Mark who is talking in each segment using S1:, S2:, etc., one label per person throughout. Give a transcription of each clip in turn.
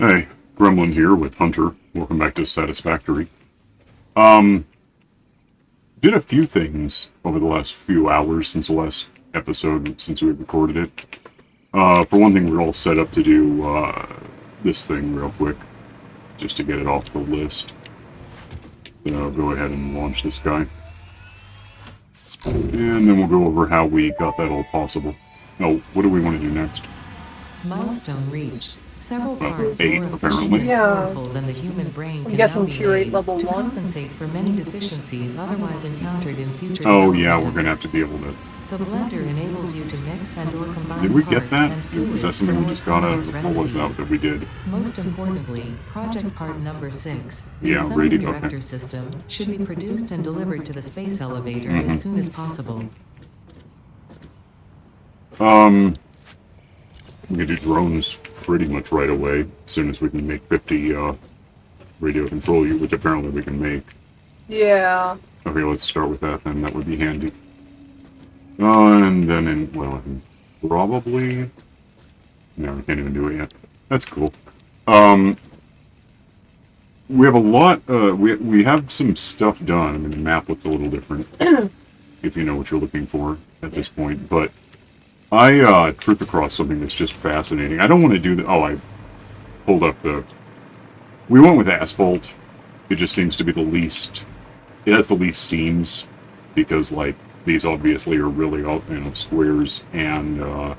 S1: Hey, Gremlin here with Hunter. Welcome back to Satisfactory. Um, did a few things over the last few hours since the last episode, since we recorded it. For one thing, we're all set up to do this thing real quick, just to get it off the list. So I'll go ahead and launch this guy. And then we'll go over how we got that all possible. Oh, what do we want to do next?
S2: Milestone reached. Several parts
S1: 8,
S2: more efficient
S1: apparently.
S2: and powerful than the human brain can
S3: guessing
S2: now be
S3: tier 8
S2: made
S3: level
S2: to
S3: 1.
S2: compensate for many deficiencies otherwise encountered in future
S1: Oh yeah, we're
S2: development
S1: going to have to
S2: efforts.
S1: be able to...
S2: The blender enables you to mix and or combine
S1: Did we get
S2: parts
S1: that?
S2: and
S1: Was
S2: fluids
S1: that something
S2: for
S1: we
S2: more
S1: just got out?
S2: complex
S1: What was that
S2: recipes.
S1: that we did?
S2: Most importantly, project part number 6, the
S1: Yeah,
S2: assembly
S1: radio,
S2: director
S1: okay.
S2: system, should be produced and delivered to the space elevator as soon as possible.
S1: We can do drones pretty much right away, as soon as we can make 50 radio control units, which apparently we can make.
S3: Yeah.
S1: Okay, let's start with that then, that would be handy. And then well, I can probably... No, I can't even do it yet. That's cool. We have a lot, we have some stuff done. I mean, the map looks a little different, if you know what you're looking for at this point, but I tripped across something that's just fascinating. I don't want to do the... Oh, I pulled up the... We went with asphalt. It just seems to be the least... It has the least seams, because, like, these obviously are really all, squares, and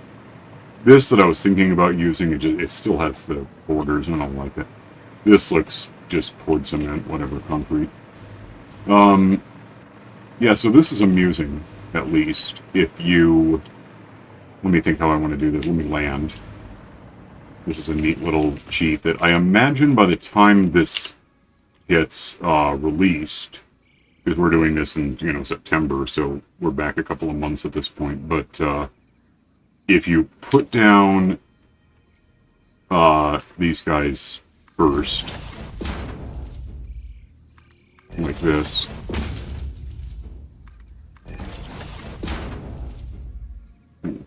S1: this that I was thinking about using, it still has the borders, and I don't like it. This looks just poured cement, whatever, concrete. Yeah, so this is amusing, at least, if you... Let me think how I want to do this. Let me land. This is a neat little cheat that I imagine by the time this gets released, because we're doing this in, September, so we're back a couple of months at this point, but if you put down these guys first, like this,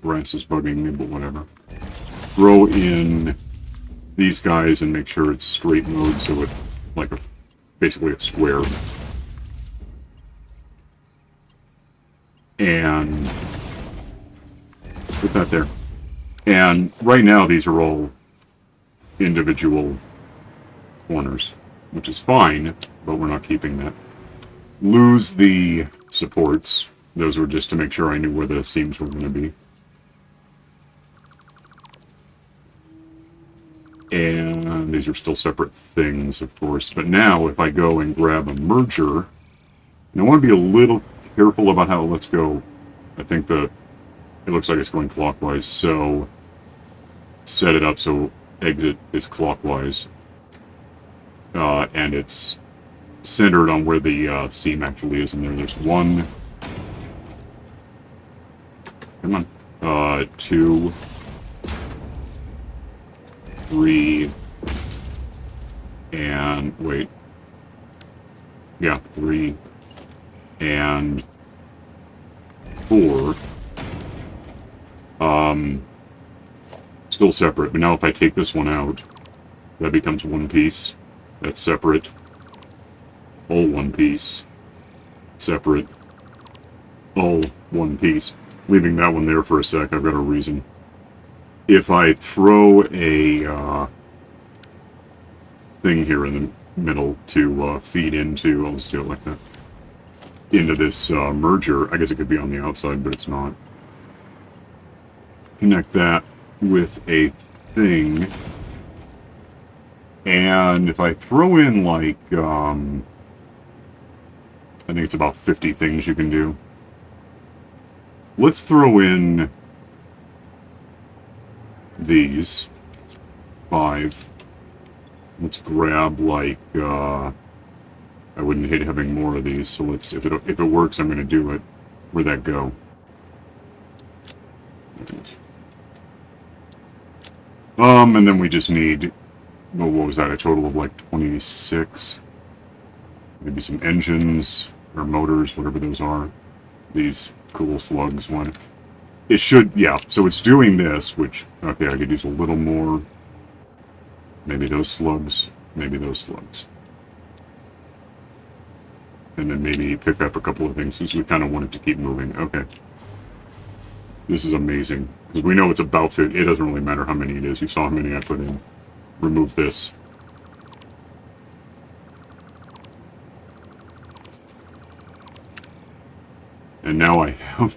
S1: grass is bugging me, but whatever. Throw in these guys and make sure it's straight mode, so it's like basically a square. And put that there. And right now these are all individual corners, which is fine, but we're not keeping that. Lose the supports. Those were just to make sure I knew where the seams were going to be. And these are still separate things, of course. But now, if I go and grab a merger, and I want to be a little careful about how, let's go, I think it looks like it's going clockwise, so set it up so exit is clockwise. And it's centered on where the seam actually is, and there's one, come on, 2, 3, and wait, yeah, 3, and 4, still separate, but now if I take this one out, that becomes one piece, that's separate, all one piece, separate, all one piece. Leaving that one there for a sec, I've got a reason. If I throw a thing here in the middle to feed into, I'll just do it like that, into this merger, I guess it could be on the outside, but it's not. Connect that with a thing, and if I throw in, like, I think it's about 50 things you can do. Let's throw in these 5. Let's grab, like, I wouldn't hate having more of these, so let's, if it works, I'm going to do it. Where'd that go? And then we just need, well, what was that, a total of like 26? Maybe some engines, or motors, whatever those are. These cool slugs one. It should, yeah, so it's doing this, which, okay, I could use a little more. Maybe those slugs. Maybe those slugs. And then maybe pick up a couple of things since we kind of wanted to keep moving. Okay. This is amazing. Because we know it's about 50. It doesn't really matter how many it is. You saw how many I put in. Remove this. And now I have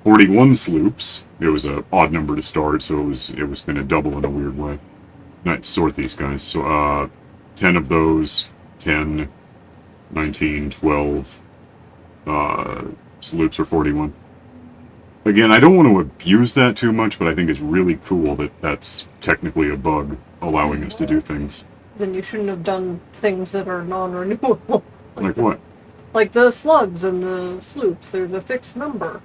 S1: 41 sloops. It was an odd number to start, so it was going to double in a weird way. Let's sort these guys. So, 10 of those, 10, 19, 12, sloops are 41. Again, I don't want to abuse that too much, but I think it's really cool that that's technically a bug allowing us to do things.
S3: Then you shouldn't have done things that are non-renewable.
S1: Like what?
S3: Like the slugs and the sloops. There's a fixed number.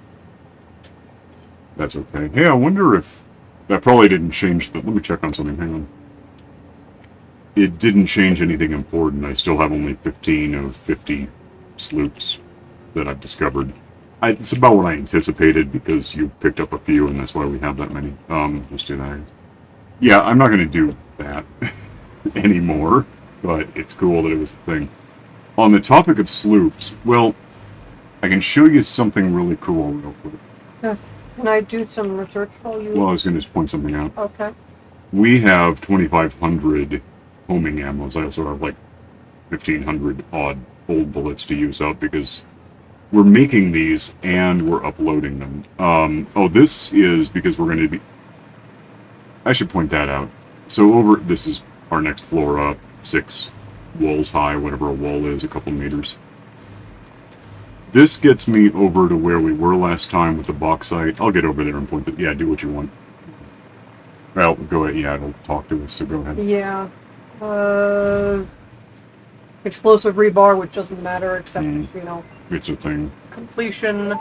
S1: That's okay. Hey, I wonder if... That probably didn't change the... Let me check on something. Hang on. It didn't change anything important. I still have only 15 of 50 sloops that I've discovered. It's about what I anticipated because you picked up a few and that's why we have that many. Let's do that. Yeah, I'm not going to do that anymore, but it's cool that it was a thing. On the topic of sloops, well, I can show you something really cool real quick.
S3: Can I do some research while you...
S1: Well, I was going to point something out.
S3: Okay.
S1: We have 2,500 homing ammos. I also have like 1,500 odd old bullets to use up because we're making these and we're uploading them. Oh, this is because we're going to be... I should point that out. So this is our next floor up, 6 walls high, whatever a wall is, a couple meters. This gets me over to where we were last time with the bauxite. I'll get over there and point that. Yeah, do what you want. Well, go ahead. Yeah, it'll talk to us, so go ahead.
S3: Yeah. Explosive rebar, which doesn't matter except, you know...
S1: It's a thing.
S3: Completion.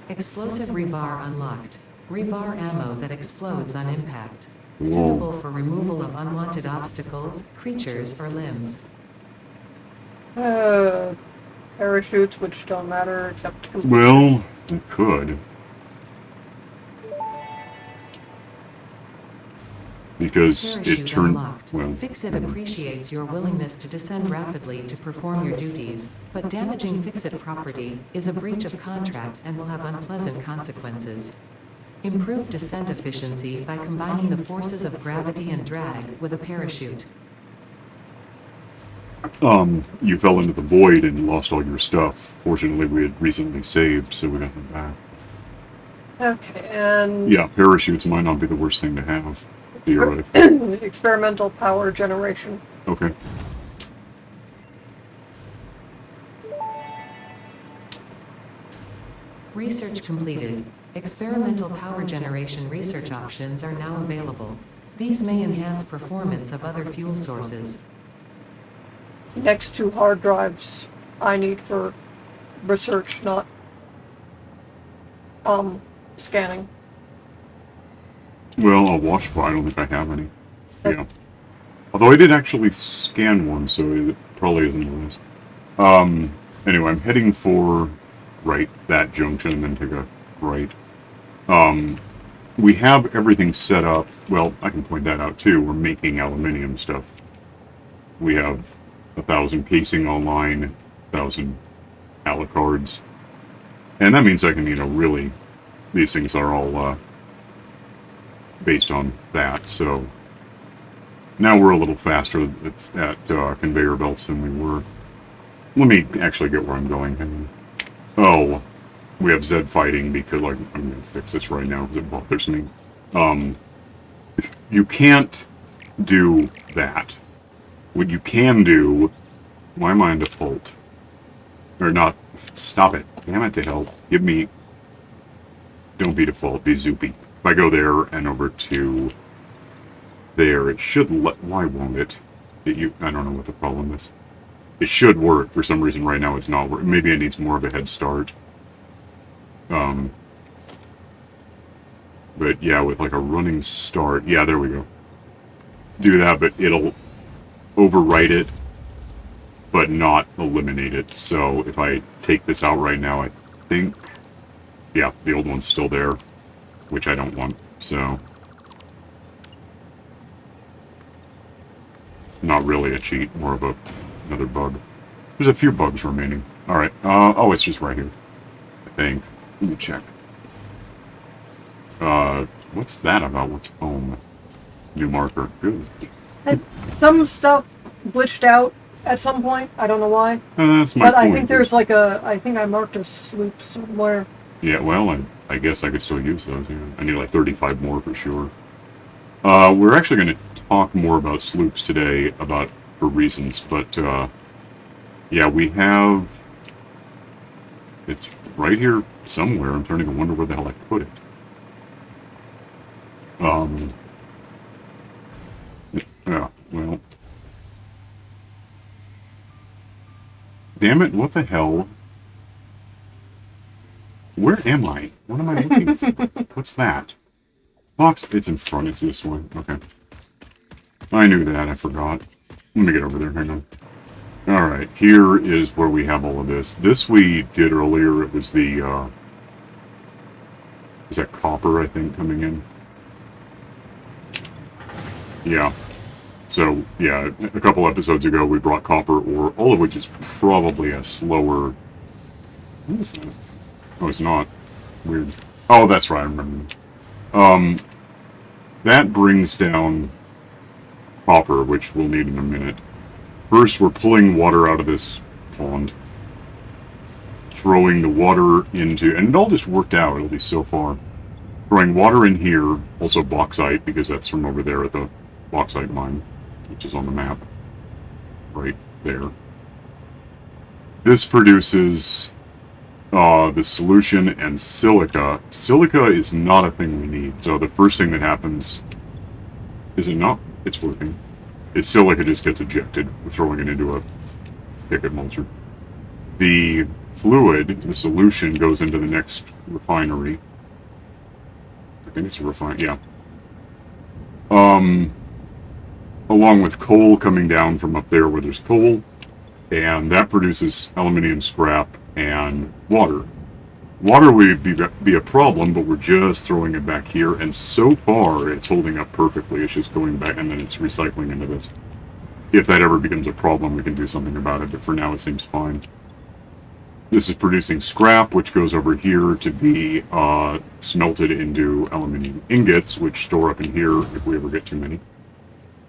S2: Explosive rebar unlocked. Rebar ammo that explodes on impact.
S1: Whoa.
S2: Suitable for removal of unwanted obstacles, creatures, or limbs.
S3: Parachutes, which don't matter except completion.
S1: Well, it could. Because
S2: Parachute
S1: it turned...
S2: unlocked.
S1: Well,
S2: Fix-It appreciates your willingness to descend rapidly to perform your duties, but damaging Fix-It property is a breach of contract and will have unpleasant consequences. Improve descent efficiency by combining the forces of gravity and drag with a parachute.
S1: you fell into the void and lost all your stuff. Fortunately, we had recently saved, so we got them back.
S3: Okay, and...
S1: Yeah, parachutes might not be the worst thing to have, theoretically.
S3: Experimental power generation.
S1: Okay.
S2: Research completed. Experimental power generation research options are now available. These may enhance performance of other fuel sources.
S3: Next 2 hard drives I need for research, not scanning.
S1: Well, I'll watch for. I don't think I have any. Yeah. Although I did actually scan one, so it probably isn't the list. Anyway, I'm heading for that junction and then take a right. We have everything set up. Well, I can point that out too. We're making aluminium stuff. We have 1,000 casing online, 1,000 alicards. And that means I can, really, these things are all based on that, so now we're a little faster at conveyor belts than we were. Let me actually get where I'm going. Oh, we have Zed fighting because, I'm going to fix this right now because it bothers me. You can't do that. What you can do... Why am I on default? Or not... Stop it. Damn it to hell. Give me... Don't be default, be Zoopy. If I go there and over to... There, it should let... Why won't it? I don't know what the problem is. It should work. For some reason right now it's not working. Maybe it needs more of a head start. But yeah, with a running start... Yeah, there we go. Do that, but it'll overwrite it, but not eliminate it. So if I take this out right now, I think... Yeah, the old one's still there, which I don't want. So not really a cheat, more of another bug. There's a few bugs remaining. Alright, oh, it's just right here. I think. Let me check. What's that about? What's home? New marker. Good.
S3: Some stuff glitched out at some point. I don't know why.
S1: That's my
S3: But
S1: point.
S3: I think there's like I think I marked a sloop somewhere.
S1: Yeah, well, I guess I could still use those, yeah. I need like 35 more for sure. We're actually going to talk more about sloops today, for reasons, but, yeah, we have... It's right here somewhere. I'm starting to wonder where the hell I put it. Yeah, well... Damn it, what the hell? Where am I? What am I looking for? What's that? Box, it's in front, it's this one. Okay. I knew that, I forgot. Let me get over there, hang on. Alright, here is where we have all of this. This we did earlier, it was the, is that copper, I think, coming in? Yeah. So, yeah, a couple episodes ago we brought copper ore, all of which is probably a slower... What is that? Oh, it's not. Weird. Oh, that's right, I remember. That brings down copper, which we'll need in a minute. First, we're pulling water out of this pond. Throwing the water into... And it all just worked out, at least so far. Throwing water in here, also bauxite, because that's from over there at the bauxite mine, which is on the map. Right there. This produces... the solution and silica. Silica is not a thing we need. So the first thing that happens... Is it not? It's working. Is silica just gets ejected. We're throwing it into a picket mulcher. The fluid, the solution, goes into the next refinery. I think it's a yeah. Along with coal coming down from up there where there's coal. And that produces aluminium scrap and water. Water would be a problem, but we're just throwing it back here, and so far it's holding up perfectly. It's just going back, and then it's recycling into this. If that ever becomes a problem, we can do something about it, but for now it seems fine. This is producing scrap, which goes over here to be smelted into aluminium ingots, which store up in here if we ever get too many.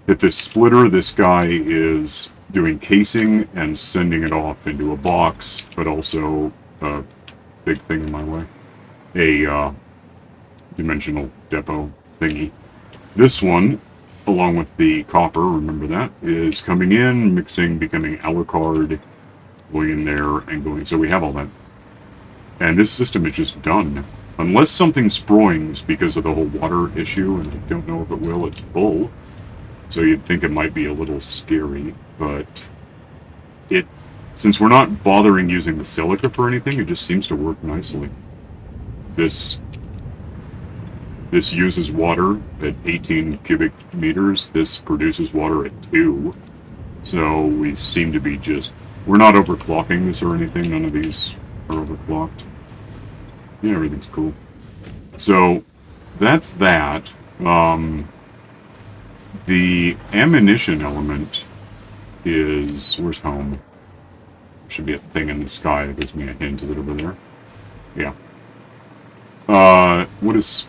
S1: At this splitter, this guy is doing casing and sending it off into a box, but also a big thing in my way. A dimensional depot thingy. This one, along with the copper, remember that, is coming in, mixing, becoming alucard, going in there and going. So we have all that. And this system is just done. Unless something sproings because of the whole water issue, and I don't know if it will, it's full. So you'd think it might be a little scary, but since we're not bothering using the silica for anything, it just seems to work nicely. This uses water at 18 cubic meters. This produces water at 2. So we seem to be we're not overclocking this or anything. None of these are overclocked. Yeah, everything's cool. So that's that. The ammunition element is... Where's home? There should be a thing in the sky that gives me a hint. Is it over there? Yeah. What is...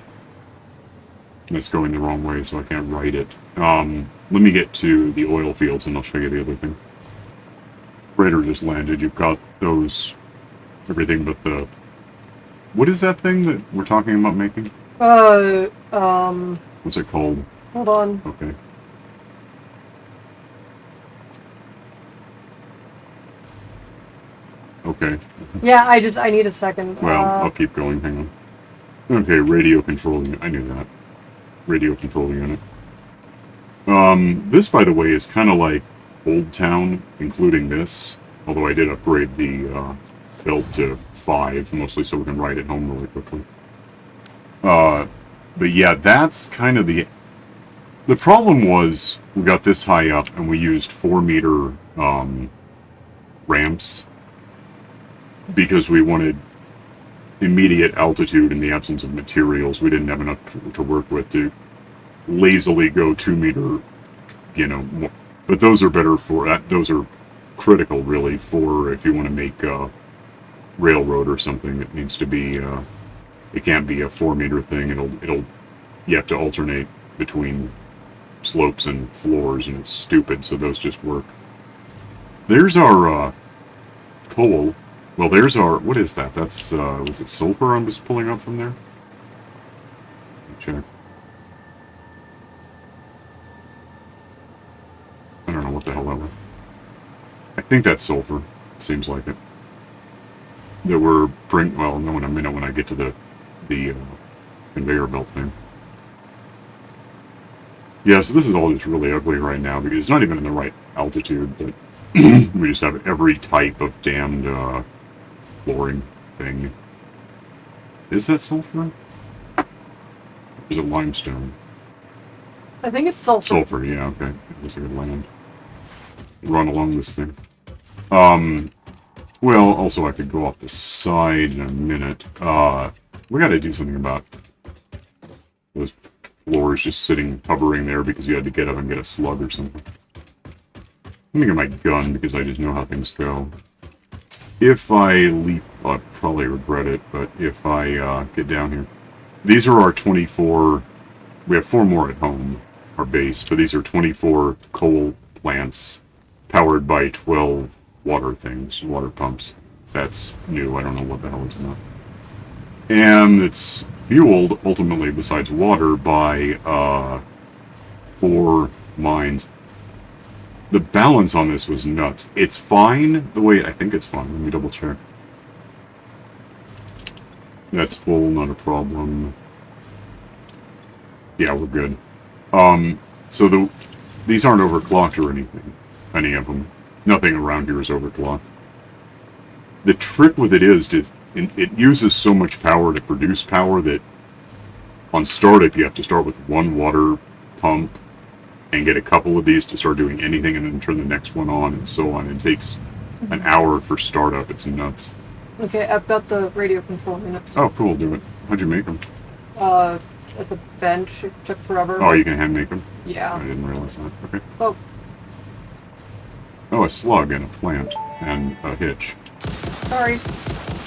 S1: That's going the wrong way, so I can't write it. Let me get to the oil fields, and I'll show you the other thing. Freighter just landed. You've got those... Everything but the... What is that thing that we're talking about making? What's it called?
S3: Hold on.
S1: Okay. Okay.
S3: Yeah, I need a second.
S1: Well, I'll keep going, hang on. Okay, radio control unit. I knew that. Radio control unit. This, by the way, is kind of like Old Town, including this. Although I did upgrade the belt to 5, mostly so we can ride it home really quickly. But yeah, that's kind of the problem was we got this high up and we used 4-meter ramps because we wanted immediate altitude in the absence of materials. We didn't have enough to work with to lazily go 2-meter, But those are better for that. Those are critical, really, for if you want to make railroad or something. It needs to be. It can't be a 4-meter thing. You have to alternate between slopes and floors, and it's stupid. So those just work. There's our coal. Well, there's our. What is that? That's was it sulfur? I'm just pulling up from there. Check. I don't know what the hell that was. I think that's sulfur. Seems like it. That we're well, no, in a minute when I get to the conveyor belt thing. Yeah, so this is all just really ugly right now because it's not even in the right altitude, but we just have every type of damned flooring thing. Is that sulfur? Or is it limestone?
S3: I think it's sulfur.
S1: Sulfur, yeah, okay. It looks like a land. Run along this thing. Well, also I could go off the side in a minute. We gotta do something about those floors just sitting, hovering there because you had to get up and get a slug or something. Let me get my gun because I just know how things go. If I leap, I'll probably regret it, but if I get down here. These are our 24, we have 4 more at home, our base, but these are 24 coal plants powered by 12 water things, water pumps. That's new, I don't know what the hell it's about. And it's fueled, ultimately, besides water, by 4 mines. The balance on this was nuts. It's fine, the way, I think it's fine, let me double check. That's full, not a problem. Yeah, we're good. So these aren't overclocked or anything. Any of them. Nothing around here is overclocked. The trick with it is it uses so much power to produce power that on startup you have to start with 1 water pump and get a couple of these to start doing anything and then turn the next one on and so on. It takes an hour for startup. It's nuts.
S3: Okay, I've got the radio control units.
S1: Oh, cool. Do it. How'd you make them?
S3: At the bench. It took forever.
S1: Oh, you can hand make them?
S3: Yeah.
S1: I didn't realize that. Okay.
S3: Oh.
S1: Oh, a slug and a plant and a hitch.
S3: Sorry.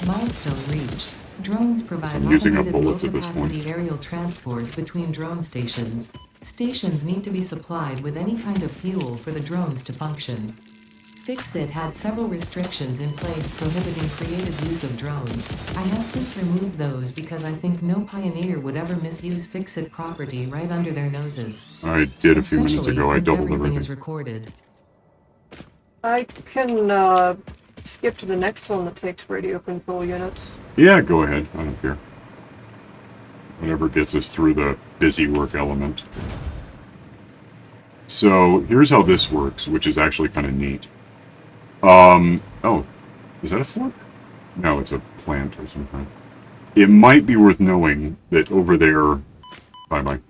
S2: Milestone reached. Drones provide
S1: I'm using up
S2: automated
S1: bullets at this
S2: low-capacity aerial transport between drone stations. Stations need to be supplied with any kind of fuel for the drones to function. Fixit had several restrictions in place prohibiting creative use of drones. I have since removed those because I think no pioneer would ever misuse Fixit property right under their noses.
S1: I did a few minutes
S2: Especially
S1: ago. I
S2: since
S1: doubled
S2: everything is
S1: everything.
S2: recorded.
S3: I can skip to the next one that takes radio control units.
S1: Yeah, go ahead. I don't care. Whatever gets us through the busy work element. So, here's how this works, which is actually kind of neat. Oh, is that a slug? No, it's a plant or something. It might be worth knowing that over there, bye-bye,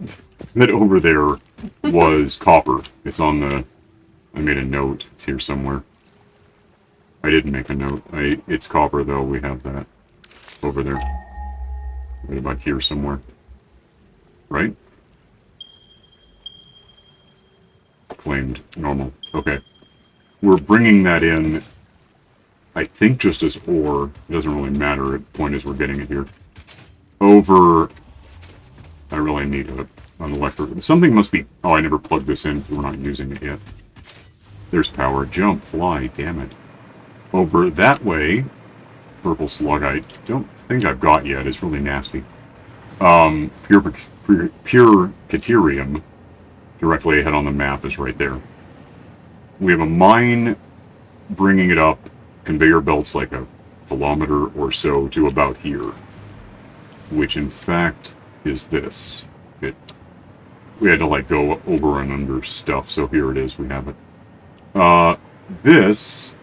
S1: that over there was copper. It's on the, I made a note. It's here somewhere. I didn't make a note. It's copper, though. We have that over there. Right about here somewhere. Right? Claimed. Normal. Okay. We're bringing that in, I think, just as ore. It doesn't really matter. The point is we're getting it here. Over... I really need an electric... Something must be... Oh, I never plugged this in because we're not using it yet. There's power. Jump. Fly. Damn it. Over that way... Purple slug I don't think I've got yet. It's really nasty. Pure Caterium, directly ahead on the map, is right there. We have a mine bringing it up, conveyor belts like a kilometer or so to about here, which in fact is this. We had to like go over and under stuff, so here it is, we have it. This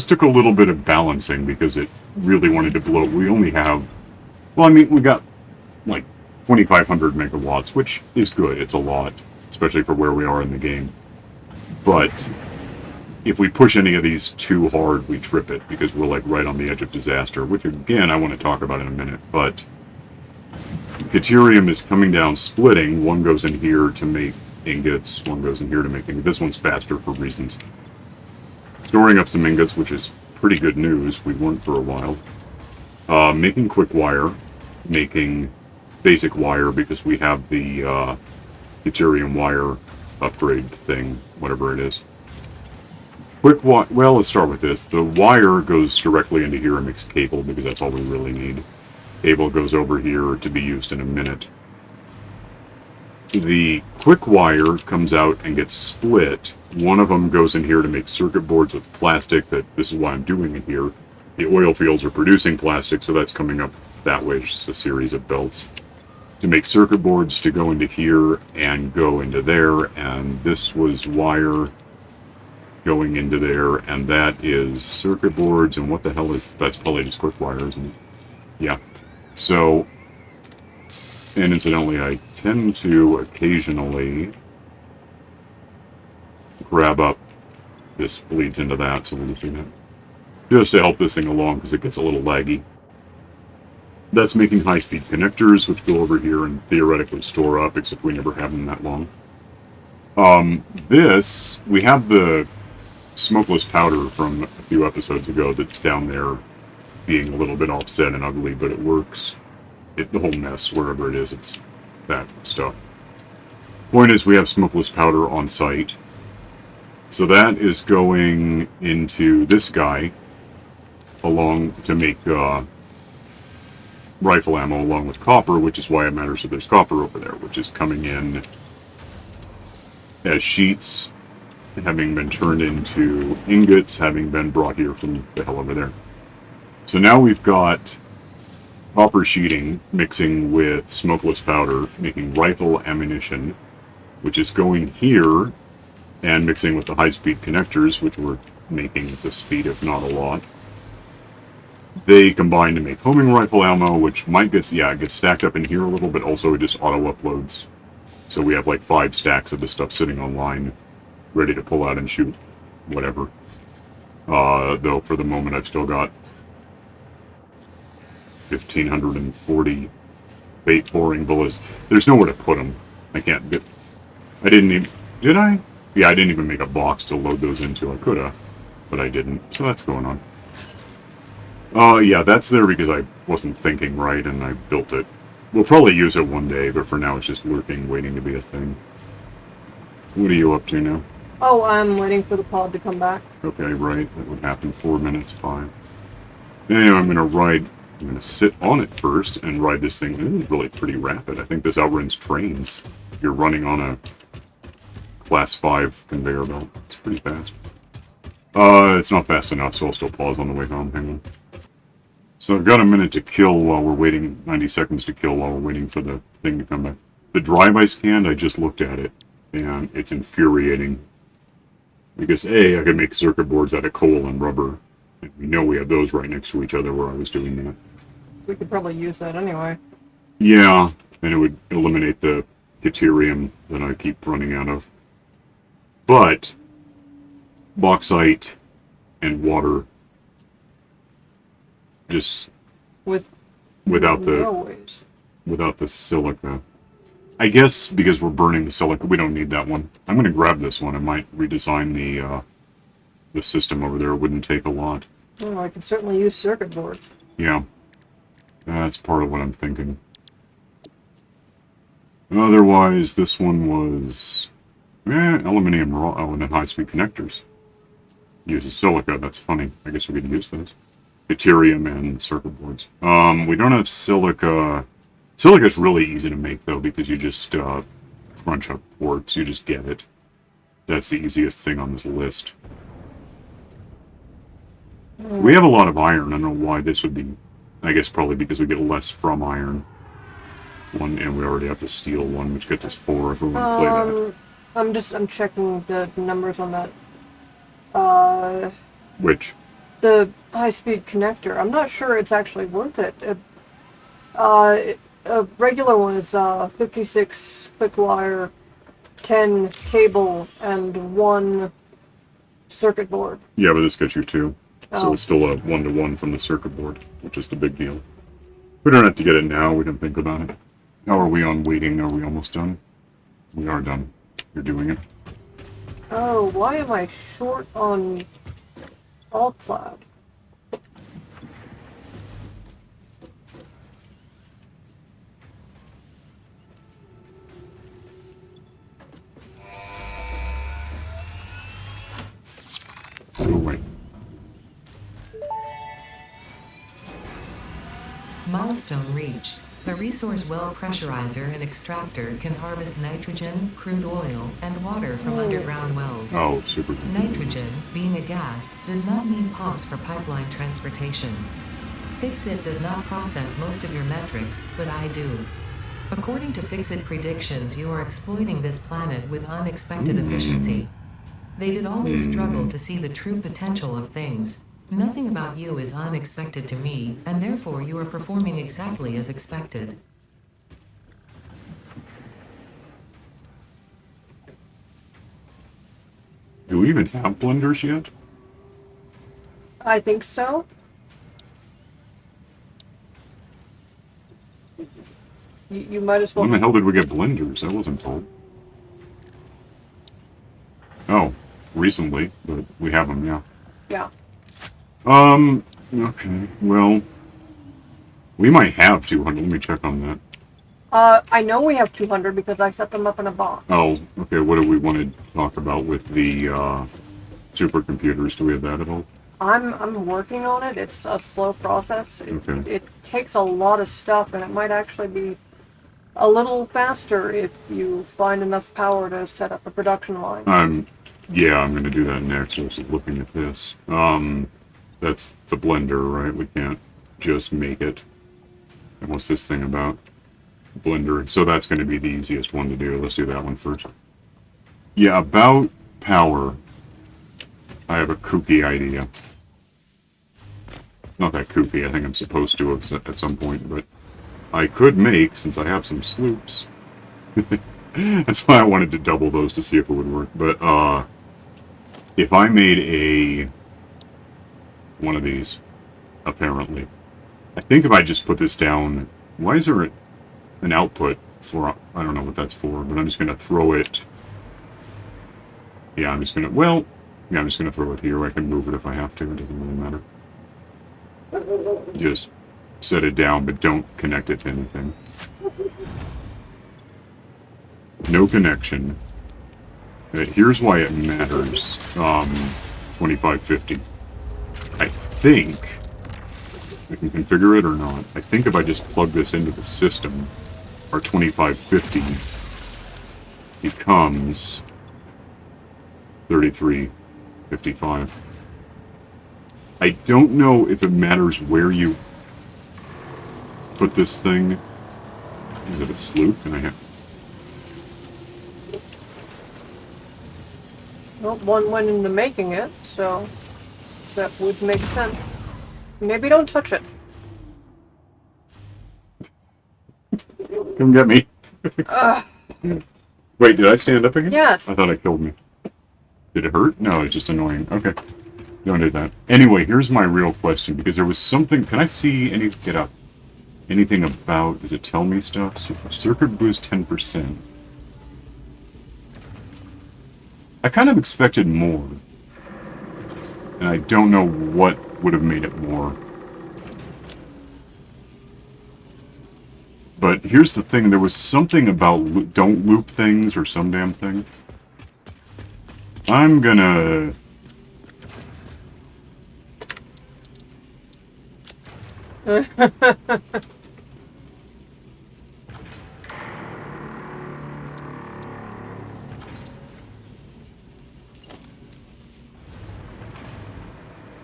S1: took a little bit of balancing because it really wanted to blow. We only have, well, I mean, we got like 2,500 megawatts, which is good. It's a lot, especially for where we are in the game. But if we push any of these too hard, we trip it because we're like right on the edge of disaster, which again, I want to talk about in a minute. But Caterium is coming down, splitting. One goes in here to make ingots. One goes in here to make ingots. This one's faster for reasons. Storing up some ingots, which is pretty good news. We weren't for a while. Making quick wire. Making basic wire because we have the deuterium wire upgrade thing, whatever it is. Well, let's start with this. The wire goes directly into here and makes cable because that's all we really need. Cable goes over here to be used in a minute. The quick wire comes out and gets split. One of them goes in here to make circuit boards with plastic. This is why I'm doing it here. The oil fields are producing plastic, so that's coming up that way. It's just a series of belts. To make circuit boards to go into here and go into there, and this was wire going into there, and that is circuit boards, and what the hell is... That's probably just quick wire, isn't it? Yeah. So, and incidentally, I tend to occasionally grab up... This bleeds into that, so we'll just do that. Just to help this thing along, because it gets a little laggy. That's making high-speed connectors, which go over here and theoretically store up, except we never have them that long. We have the smokeless powder from a few episodes ago that's down there being a little bit offset and ugly, but it works. The whole mess, wherever it is, it's that stuff. Point is, we have smokeless powder on site. So that is going into this guy, along to make rifle ammo along with copper, which is why it matters that there's copper over there, which is coming in as sheets, having been turned into ingots, having been brought here from the hell over there. So now we've got copper sheeting mixing with smokeless powder, making rifle ammunition, which is going here, and mixing with the high-speed connectors, which we're making at the speed of not a lot. They combine to make homing rifle ammo, which might get stacked up in here a little, but also it just auto-uploads. So we have like 5 stacks of this stuff sitting online, ready to pull out and shoot whatever. Though for the moment I've still got 1,540 bait pouring bullets. There's nowhere to put them. I can't get... I didn't even... Did I? Yeah, I didn't even make a box to load those into. I could have, but I didn't. So that's going on. Yeah, that's there because I wasn't thinking right and I built it. We'll probably use it one day, but for now it's just lurking, waiting to be a thing. What are you up to now?
S3: Oh, I'm waiting for the pod to come back.
S1: Okay, right. That would happen 4 minutes, 5. Anyway, I'm going to sit on it first and ride this thing. This is really pretty rapid. I think this outruns trains. If you're running on a Class 5 conveyor belt. It's pretty fast. It's not fast enough, so I'll still pause on the way home. Hang on. So I've got a minute to kill while we're waiting, 90 seconds to kill while we're waiting for the thing to come back. The drive I scanned, I just looked at it, and it's infuriating. Because A, I could make circuit boards out of coal and rubber. And we know we have those right next to each other where I was doing that.
S3: We could probably use that anyway.
S1: Yeah, and it would eliminate the deuterium that I keep running out of. But bauxite and water just without the silica. I guess because we're burning the silica, we don't need that one. I'm going to grab this one. I might redesign the system over there. It wouldn't take a lot.
S3: Oh, I could certainly use circuit boards.
S1: Yeah, that's part of what I'm thinking. Otherwise, this one was aluminium raw. Oh, and then high-speed connectors. Uses silica. That's funny. I guess we could use those. Deuterium and circuit boards. We don't have silica. Silica's really easy to make, though, because you just crunch up quartz. You just get it. That's the easiest thing on this list. We have a lot of iron. I don't know why this would be... I guess probably because we get less from iron. One, and we already have the steel one, which gets us 4 if we want to play that.
S3: I'm checking the numbers on that.
S1: Which?
S3: The high-speed connector. I'm not sure it's actually worth it. A regular one is 56 quick wire, 10 cable, and 1 circuit board.
S1: Yeah, but this gets you 2.
S3: Oh.
S1: So it's still a 1-to-1 from the circuit board, which is the big deal. We don't have to get it now. We can think about it. How are we on waiting? Are we almost done? We are done. you're doing it.
S3: Oh, why am I short on all cloud?
S1: Go away.
S2: Milestone reached. The resource well pressurizer and extractor can harvest nitrogen, crude oil, and water from underground wells.
S1: Oh, super.
S2: Nitrogen, being a gas, does not need pumps for pipeline transportation. Fixit does not process most of your metrics, but I do. According to Fixit predictions, you are exploiting this planet with unexpected efficiency. They did always struggle to see the true potential of things. Nothing about you is unexpected to me, and therefore you are performing exactly as expected.
S1: Do we even have blenders yet?
S3: I think so. You might as well.
S1: When the hell did we get blenders? I wasn't told. Oh, recently, but we have them, yeah.
S3: Yeah.
S1: Okay, well, we might have 200. Let me check on that.
S3: I know we have 200 because I set them up in a box.
S1: Oh, okay, what do we want to talk about with the, supercomputers? Do we have that at all?
S3: I'm working on it. It's a slow process.
S1: Okay.
S3: It takes a lot of stuff, and it might actually be a little faster if you find enough power to set up a production line.
S1: Yeah, I'm going to do that next. I was looking at this. That's the blender, right? We can't just make it. And what's this thing about? Blender. So that's going to be the easiest one to do. Let's do that one first. Yeah, about power. I have a kooky idea. Not that kooky. I think I'm supposed to at some point, but I could make, since I have some sloops. That's why I wanted to double those to see if it would work. But, if I made one of these, apparently. I think if I just put this down, why is there an output for, I don't know what that's for, but I'm just going to throw it. Yeah, I'm just going to throw it here. I can move it if I have to. It doesn't really matter. Just set it down, but don't connect it to anything. No connection. Here's why it matters. 2550. I think I can configure it or not. I think if I just plug this into the system, our 2550 becomes 3355. I don't know if it matters where you put this thing. Is it a sloop? Can I have?
S3: Well, one went into making it, so that would make sense. Maybe don't touch it.
S1: Come get me. Wait, did I stand up again?
S3: Yes.
S1: I thought it killed me. Did it hurt? No, it's just annoying. Okay. Don't do that. Anyway, here's my real question, because there was something... Can I see get up? Anything about... Does it tell me stuff? Circuit boost 10%. I kind of expected more. And I don't know what would have made it more. But here's the thing, there was something about don't loop things or some damn thing. I'm gonna... I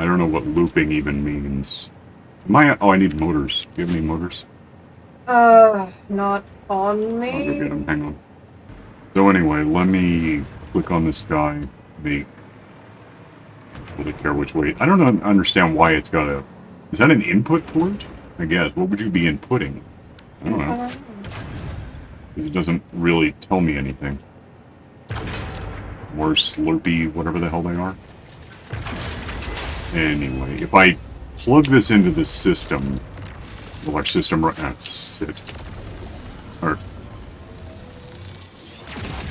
S1: don't know what looping even means. Oh, I need motors. Do you have any motors?
S3: Not on me.
S1: I'll go get them. Hang on. So anyway, let me click on this guy. Make. Really care which way. I don't understand why it's got a. Is that an input port? I guess. What would you be inputting? I don't know. It doesn't really tell me anything. More Slurpee, whatever the hell they are. Anyway, if I plug this into the system, well, our system right now, sit. Or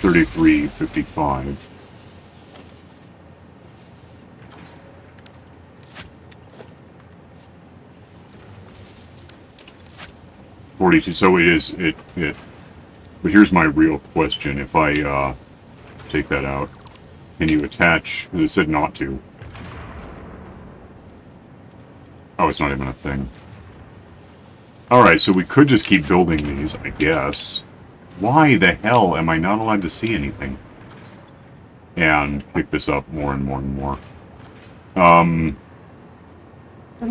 S1: 3355. $42. So it is it. But here's my real question: if I take that out, can you attach? It said not to. Oh, it's not even a thing. All right, so we could just keep building these, I guess. Why the hell am I not allowed to see anything? And pick this up more and more and more.
S3: I'm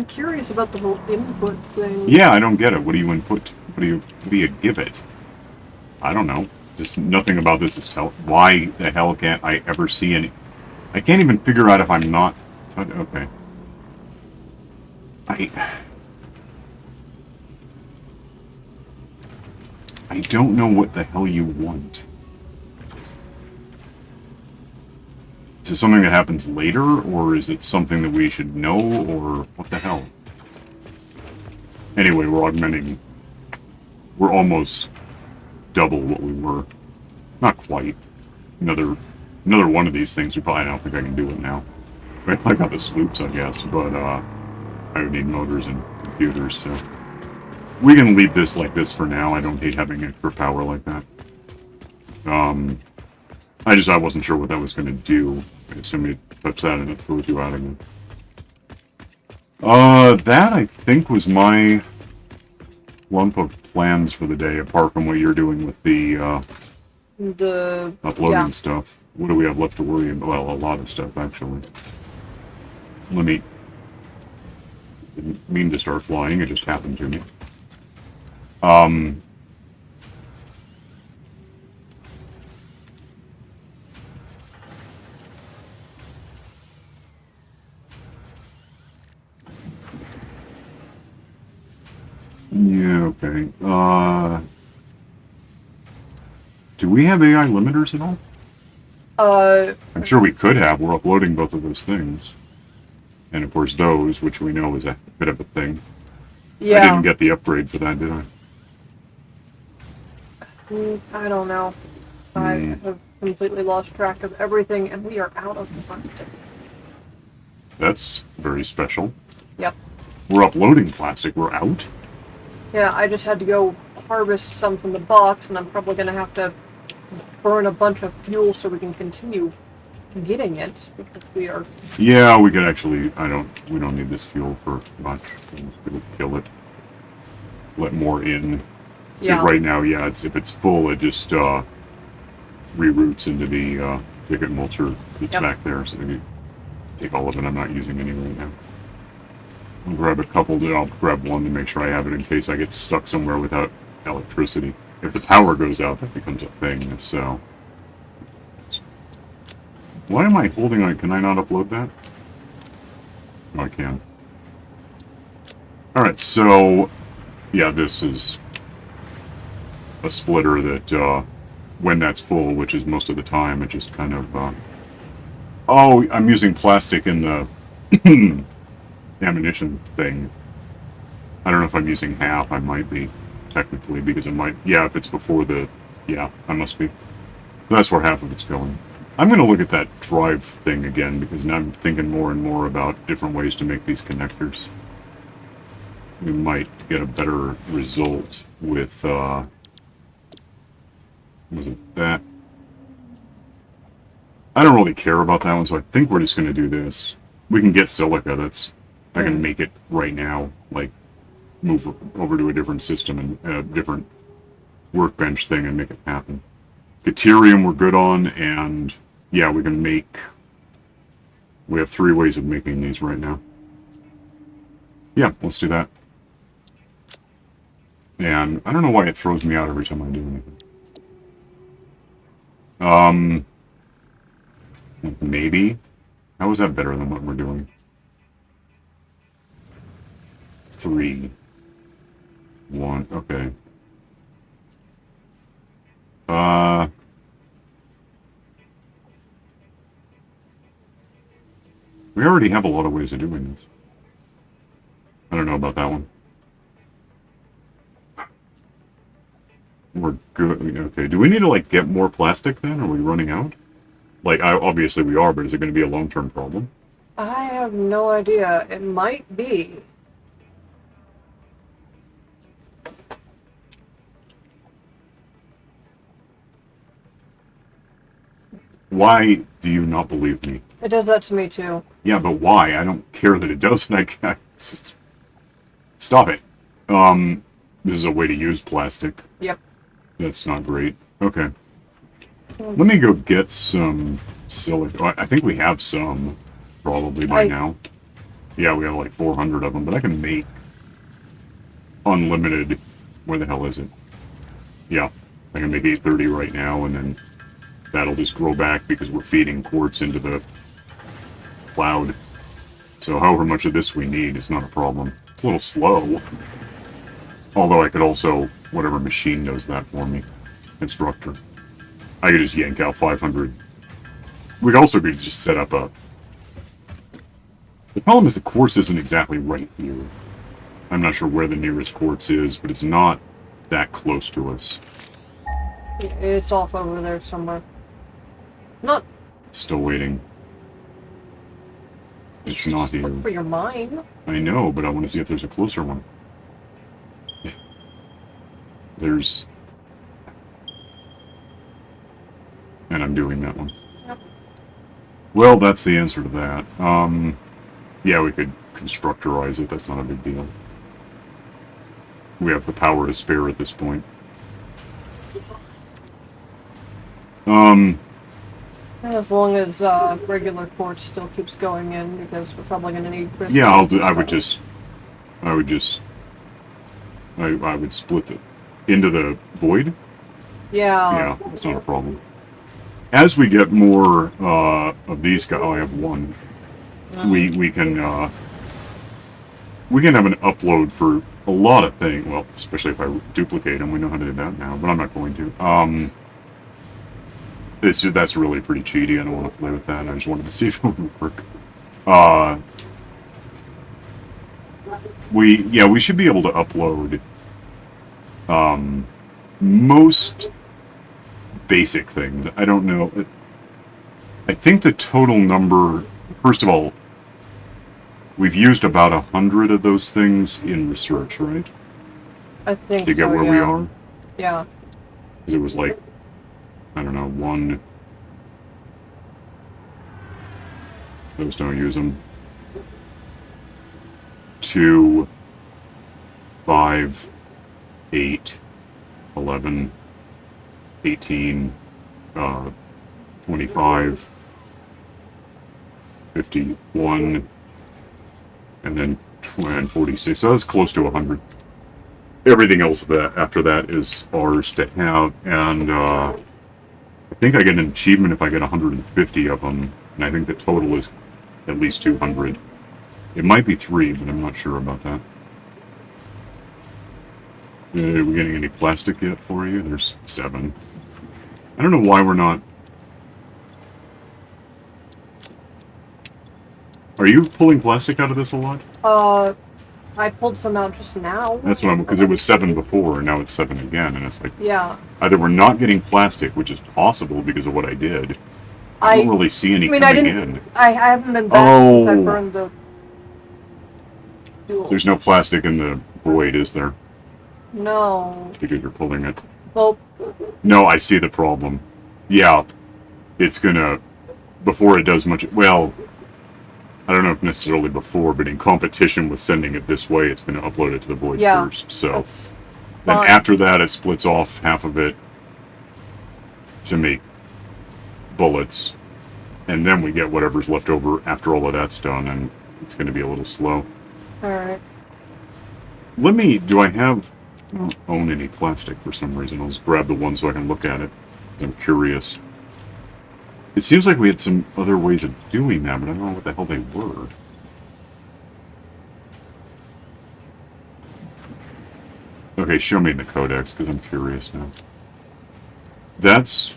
S3: curious about the whole input thing.
S1: Yeah, I don't get it. What do you input? What do you give it? I don't know. Just nothing about this is tell. Why the hell can't I ever see any? I can't even figure out if I'm not. Okay. I don't know what the hell you want. Is it something that happens later, or is it something that we should know, or what the hell? Anyway, we're augmenting. We're almost double what we were. Not quite. Another one of these things. I don't think I can do it now. I got the sloops, I guess, but I would need motors and computers, so we can leave this like this for now. I don't hate having extra power like that. I wasn't sure what that was going to do. I assume you touch that and it throws you out again. That I think was my lump of plans for the day, apart from what you're doing with the uploading stuff. What do we have left to worry about? Well, a lot of stuff, actually. Let me... Didn't mean to start flying, it just happened to me. Yeah, okay. Do we have AI limiters at all? I'm sure we could have. We're uploading both of those things. And of course those, which we know is a bit of a thing.
S3: Yeah.
S1: I didn't get the upgrade for that, did I?
S3: I don't know. I have completely lost track of everything, and we are out of plastic.
S1: That's very special.
S3: Yep.
S1: We're uploading plastic. We're out?
S3: Yeah, I just had to go harvest some from the box, and I'm probably going to have to burn a bunch of fuel so we can continue getting it, because we are...
S1: Yeah, we could actually... we don't need this fuel for much. We'll kill it. Let more in.
S3: Yeah.
S1: Right now, yeah, if it's full, it just reroutes into the ticket mulcher that's back there, so you take all of it. I'm not using any right now. I'll grab a couple, I'll grab one to make sure I have it in case I get stuck somewhere without electricity. If the power goes out, that becomes a thing, so... Why am I holding on? Can I not upload that? Oh, I can. Alright, so... Yeah, this is a splitter that, when that's full, which is most of the time, it just kind of, Oh, I'm using plastic in the ammunition thing. I don't know if I'm using half. I might be, technically, because it might... Yeah, if it's before the... Yeah, I must be. That's where half of it's going. I'm going to look at that drive thing again, because now I'm thinking more and more about different ways to make these connectors. We might get a better result with, was it that? I don't really care about that one, so I think we're just going to do this. We can get silica, I can make it right now, like, move over to a different system and a different workbench thing and make it happen. Deuterium we're good on, and yeah, we can make... We have 3 ways of making these right now. Yeah, let's do that. And I don't know why it throws me out every time I do anything. Maybe. How is that better than what we're doing? 3, 1, okay. We already have a lot of ways of doing this. I don't know about that one. We're good. Okay. Do we need to, like, get more plastic then? Are we running out? Like, obviously we are, but is it going to be a long-term problem?
S3: I have no idea. It might be.
S1: Why do you not believe me?
S3: It does that to me too.
S1: Yeah, but why? I don't care that it does, and I can't. Stop it. This is a way to use plastic.
S3: Yep.
S1: That's not great. Okay. Let me go get some silicone. I think we have some, probably by now. Yeah, we have like 400 of them, but I can make unlimited. Where the hell is it? Yeah, I can make 830 right now, and then that'll just grow back because we're feeding quartz into the cloud. So however much of this we need is not a problem. It's a little slow. Although I could also, whatever machine does that for me, instructor. I could just yank out 500. We could also just set up a... The problem is the quartz isn't exactly right here. I'm not sure where the nearest quartz is, but it's not that close to us.
S3: It's off over there somewhere. Not.
S1: Still waiting. It's not here.
S3: Look for your mine.
S1: I know, but I want to see if there's a closer one. There's... And I'm doing that one.
S3: Yep.
S1: Well, that's the answer to that. Yeah, we could constructorize it. That's not a big deal. We have the power to spare at this point.
S3: As long as regular quartz still keeps going in, because we're probably going to need crystal.
S1: Yeah, I'll do. I would split it into the void.
S3: Yeah.
S1: Yeah, that's not a problem. As we get more of these guys, oh, I have one. We can have an upload for a lot of things. Well, especially if I duplicate them, we know how to do that now. But I'm not going to. That's really pretty cheaty. I don't want to play with that. I just wanted to see if it would work. We should be able to upload most basic things. I don't know. I think the total number, first of all, we've used about 100 of those things in research, right?
S3: I think
S1: to get
S3: so,
S1: where
S3: yeah.
S1: we are.
S3: Yeah.
S1: Because it was like, I don't know, one. Those don't use them. 2, 5, 8, 11, 18, 25, 51, and then 46. So that's close to 100. Everything else after that is ours to have, and I think I get an achievement if I get 150 of them, and I think the total is at least 200. It might be 3, but I'm not sure about that. Are we getting any plastic yet for you? There's 7. I don't know why we're not... Are you pulling plastic out of this a lot?
S3: I pulled some out just now.
S1: That's what I'm... Because it was 7 before, and now it's 7 again, and it's like...
S3: Yeah.
S1: Either we're not getting plastic, which is possible because of what I did. I don't really see any coming in.
S3: I haven't been back since I burned the... fuel.
S1: There's no plastic in the void, is there?
S3: No.
S1: Because you're pulling it.
S3: Well...
S1: No, I see the problem. Yeah. It's gonna... Before it does much... Well... I don't know if necessarily before, but in competition with sending it this way, it's going to upload it to the void first. So then after that, it splits off half of it to make bullets, and then we get whatever's left over after all of that's done, and it's going to be a little slow.
S3: Alright.
S1: Let me... Do I have... I don't own any plastic for some reason. I'll just grab the one so I can look at it. I'm curious. It seems like we had some other ways of doing that, but I don't know what the hell they were. Okay, show me the codex, because I'm curious now. That's...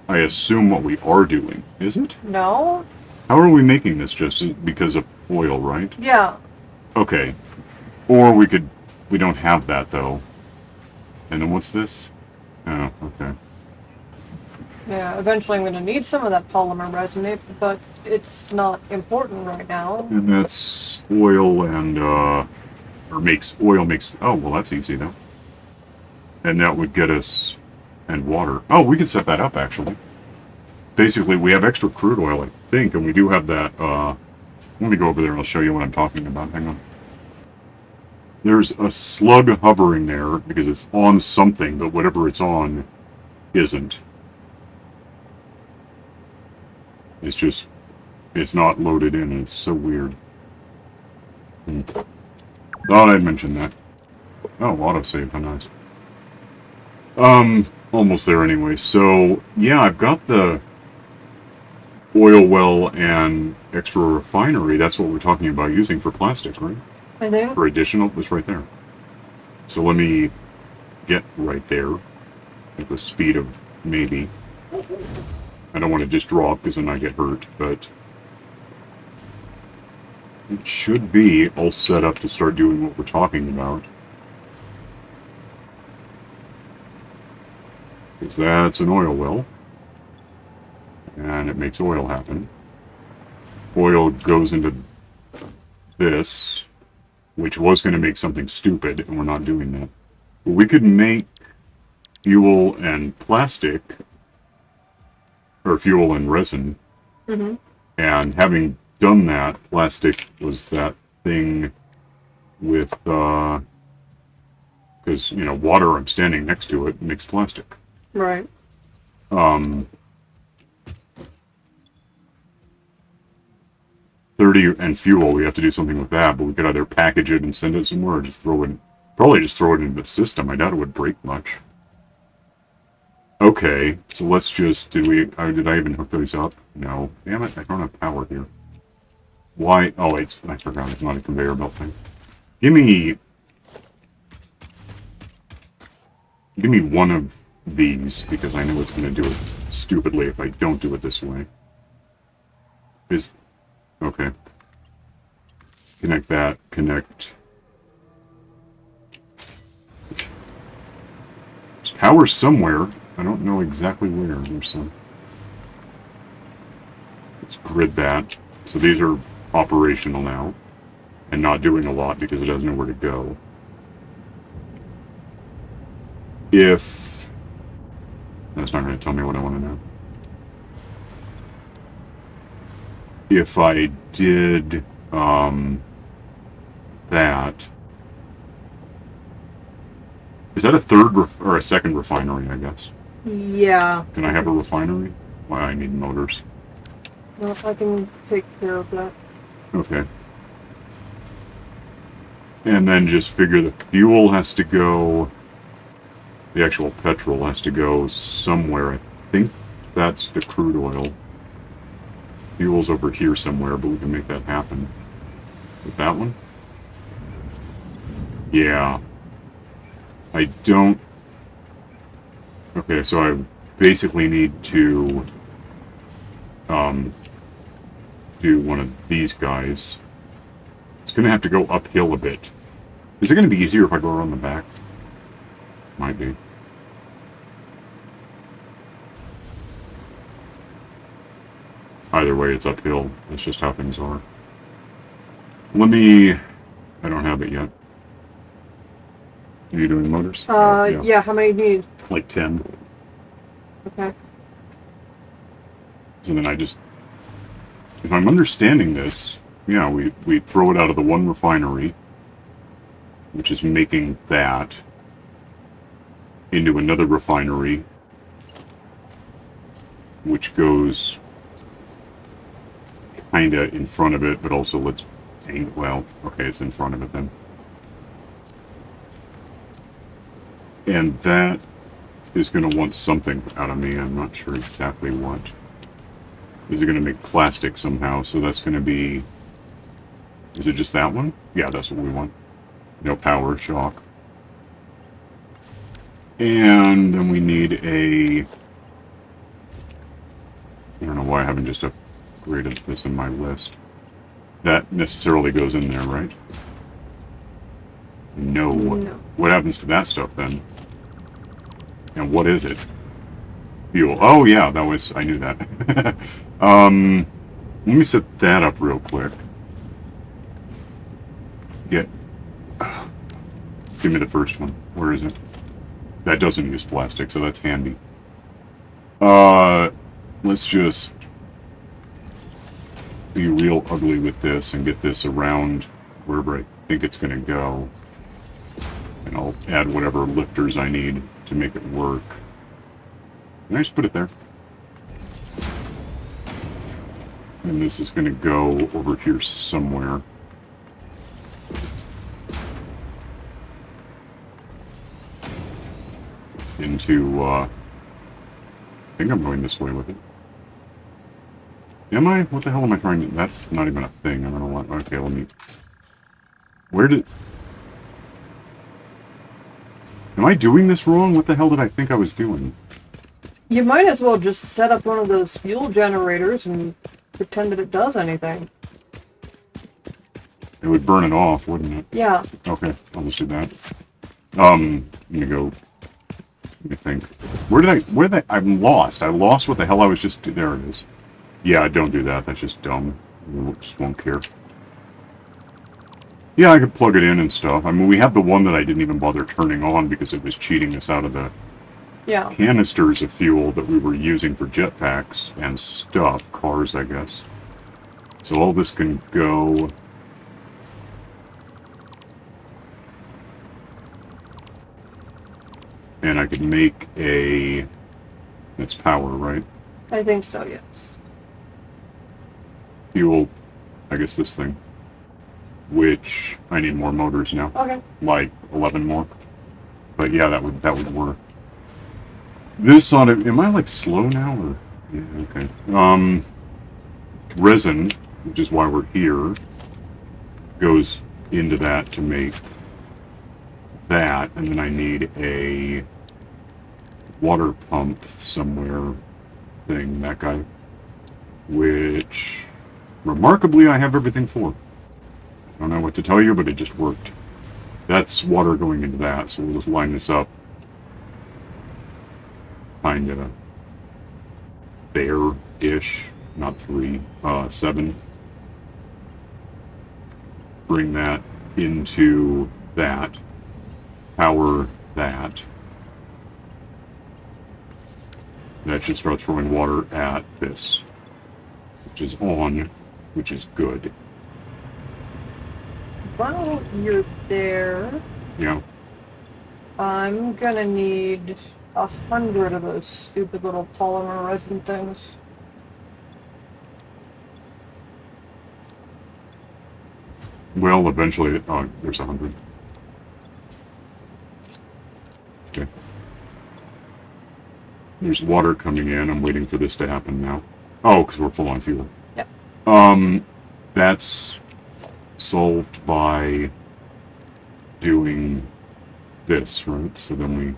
S1: I assume what we are doing, is it?
S3: No.
S1: How are we making this? Just because of oil, right?
S3: Yeah.
S1: Okay. Or we could... We don't have that, though. And then what's this? Oh, okay.
S3: Yeah, eventually I'm going to need some of that polymer resin, but it's not important right now.
S1: And that's oil and, or oil makes, oh, well, that's easy, though. And that would get us, and water. Oh, we could set that up, actually. Basically, we have extra crude oil, I think, and we do have that, let me go over there and I'll show you what I'm talking about. Hang on. There's a slug hovering there because it's on something, but whatever it's on isn't. It's just, it's not loaded in. It's so weird. Thought I'd mention that. Oh, autosave, how nice. Almost there anyway. So, yeah, I've got the oil well and extra refinery. That's what we're talking about using for plastic, right?
S3: I think.
S1: For additional, it's right there. So let me get right there at the speed of maybe. I don't want to just drop because then I get hurt, but it should be all set up to start doing what we're talking about. Because that's an oil well. And it makes oil happen. Oil goes into this, which was going to make something stupid, and we're not doing that. But we could make fuel and plastic, or fuel and resin.
S3: Mm-hmm.
S1: And having done that, plastic was that thing with, because, you know, water, I'm standing next to it, makes plastic.
S3: Right.
S1: 30 and fuel, we have to do something with that, but we could either package it and send it somewhere, or just throw it, probably just throw it into the system. I doubt it would break much. Okay, so let's just, did I even hook those up? No. Damn it, I don't have power here. Why? Oh, I forgot, it's not a conveyor belt thing. Give me one of these, because I know it's going to do it stupidly if I don't do it this way. Okay. Connect that, connect. There's power somewhere. I don't know exactly where. There's some. Let's grid that. So these are operational now. And not doing a lot because it doesn't know where to go. If... That's not going to tell me what I want to know. If I did that, is that a third or a second refinery? I guess.
S3: Yeah.
S1: Can I have a refinery? Why, I need motors.
S3: Well, I can take care of that.
S1: Okay. And then just figure the fuel has to go. The actual petrol has to go somewhere. I think that's the crude oil. Fuel's over here somewhere, but we can make that happen. With that one? Yeah. I don't... Okay, so I basically need to... do one of these guys. It's gonna have to go uphill a bit. Is it gonna be easier if I go around the back? Might be. Either way, it's uphill. That's just how things are. Let me... I don't have it yet. Are you doing motors?
S3: Yeah, how many do you need?
S1: Like 10.
S3: Okay.
S1: So then I just... If I'm understanding this, yeah, we throw it out of the one refinery, which is making that, into another refinery, which goes kinda in front of it, but also let's aim, well, okay, it's in front of it then. And that is going to want something out of me. I'm not sure exactly what. Is it going to make plastic somehow? So that's going to be... Is it just that one? Yeah, that's what we want. No power, shock. And then we need a... I don't know why I haven't just upgraded this in my list. That necessarily goes in there, right? No.
S3: No.
S1: What happens to that stuff then? And what is it? Fuel. Oh, yeah, that was... I knew that. Let me set that up real quick. Get... Give me the first one. Where is it? That doesn't use plastic, so that's handy. Let's just be real ugly with this and get this around wherever I think it's going to go. And I'll add whatever lifters I need to make it work. Can I just put it there? And this is going to go over here somewhere. Into, I think I'm going this way with it. Am I? What the hell am I trying to... That's not even a thing. I don't know what... Okay, let me... Where did... Am I doing this wrong? What the hell did I think I was doing?
S3: You might as well just set up one of those fuel generators and pretend that it does anything.
S1: It would burn it off, wouldn't it?
S3: Yeah.
S1: Okay, I'll just do that. I'm gonna go... Let me think. Where did I... I'm lost. I lost what the hell I was just... There it is. Yeah, don't do that. That's just dumb. I just won't care. Yeah, I could plug it in and stuff. I mean, we have the one that I didn't even bother turning on because it was cheating us out of the canisters of fuel that we were using for jetpacks and stuff. Cars, I guess. So all this can go... And I could make a... That's power, right?
S3: I think so, yes.
S1: Fuel, I guess this thing. Which, I need more motors now.
S3: Okay.
S1: Like 11 more. But yeah, that would work. This ought to... Am I like slow now, or... Yeah, okay. Resin, which is why we're here, goes into that to make that, and then I need a water pump somewhere thing, that guy, which remarkably I have everything for. I don't know what to tell you, but it just worked. That's water going into that, so we'll just line this up kind of there-ish, not 3, 7. Bring that into that. Power that. That should start throwing water at this, which is on, which is good.
S3: While you're there,
S1: Yeah.
S3: I'm gonna need 100 of those stupid little polymer resin things.
S1: Well, eventually, there's 100. Okay. There's water coming in. I'm waiting for this to happen now. Oh, because we're full on fuel.
S3: Yep.
S1: That's solved by doing this, right? So then we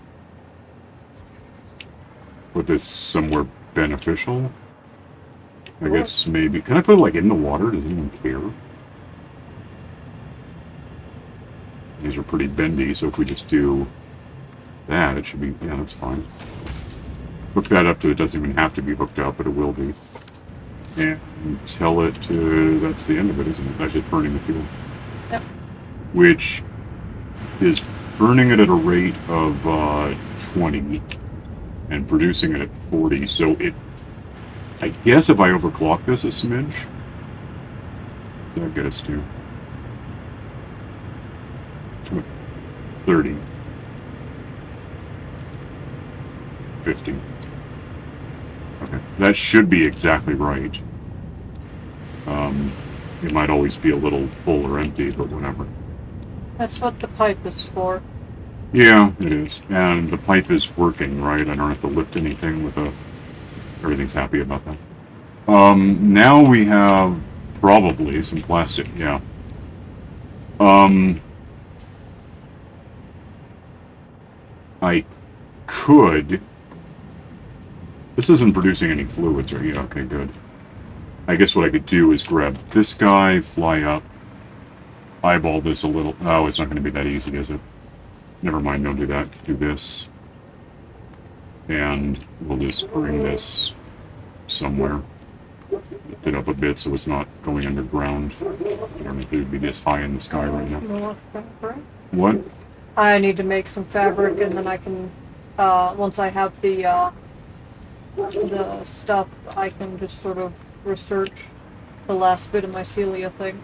S1: put this somewhere beneficial. I guess maybe. Can I put it like in the water? Does anyone care? These are pretty bendy, so if we just do that, it should be, yeah, that's fine. Hook that up to, it doesn't even have to be hooked up, but it will be. And tell it to, that's the end of it, isn't it? That's just burning the fuel.
S3: Yep.
S1: Which is burning it at a rate of 20 and producing it at 40, so it, I guess if I overclock this a smidge, what did that get us to? 30. 50. Okay, that should be exactly right. It might always be a little full or empty, but whatever.
S3: That's what the pipe is for.
S1: Yeah, it is. And the pipe is working, right? I don't have to lift anything with a... Everything's happy about that. Now we have probably some plastic, yeah. I could... This isn't producing any fluids, right? Yeah, okay, good. I guess what I could do is grab this guy, fly up, eyeball this a little... Oh, it's not going to be that easy, is it? Never mind, don't do that. Do this. And we'll just bring this somewhere. Lift it up a bit so it's not going underground. I don't know if it would be this high in the sky right now.
S3: More fabric.
S1: What?
S3: I need to make some fabric, and then I can, once I have the stuff, I can just sort of research the last bit of my Celia thing.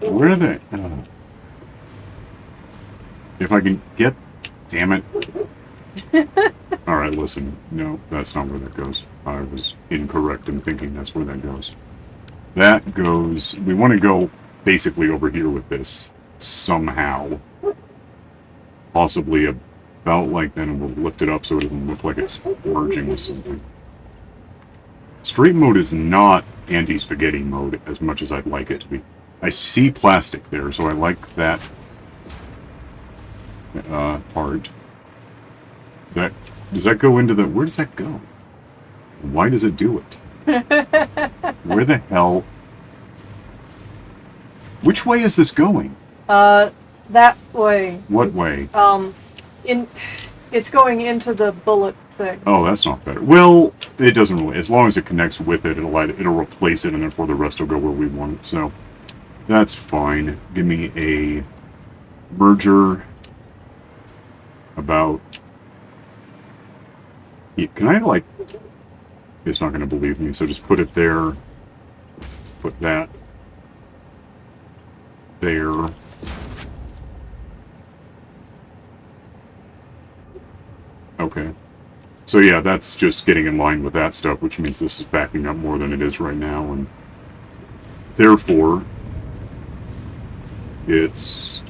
S1: Where are they? If I can get... Damn it. Alright, listen. No, that's not where that goes. I was incorrect in thinking that's where that goes. That goes... We want to go basically over here with this. Somehow. Possibly about like that, and we'll lift it up so it doesn't look like it's merging with something. Straight mode is not anti-spaghetti mode as much as I'd like it to be. I see plastic there, so I like that part. That does that go into the... Where does that go? Why does it do it? Where the hell... Which way is this going?
S3: That way.
S1: What way?
S3: It's going into the bullet thing.
S1: Oh, that's not better. Well, it doesn't really... As long as it connects with it, it'll replace it, and therefore the rest will go where we want it, so... That's fine. Give me a merger about... Yeah, can I, like... It's not going to believe me, so just put it there. Put that there. Okay. So yeah, that's just getting in line with that stuff, which means this is backing up more than it is right now, and therefore it's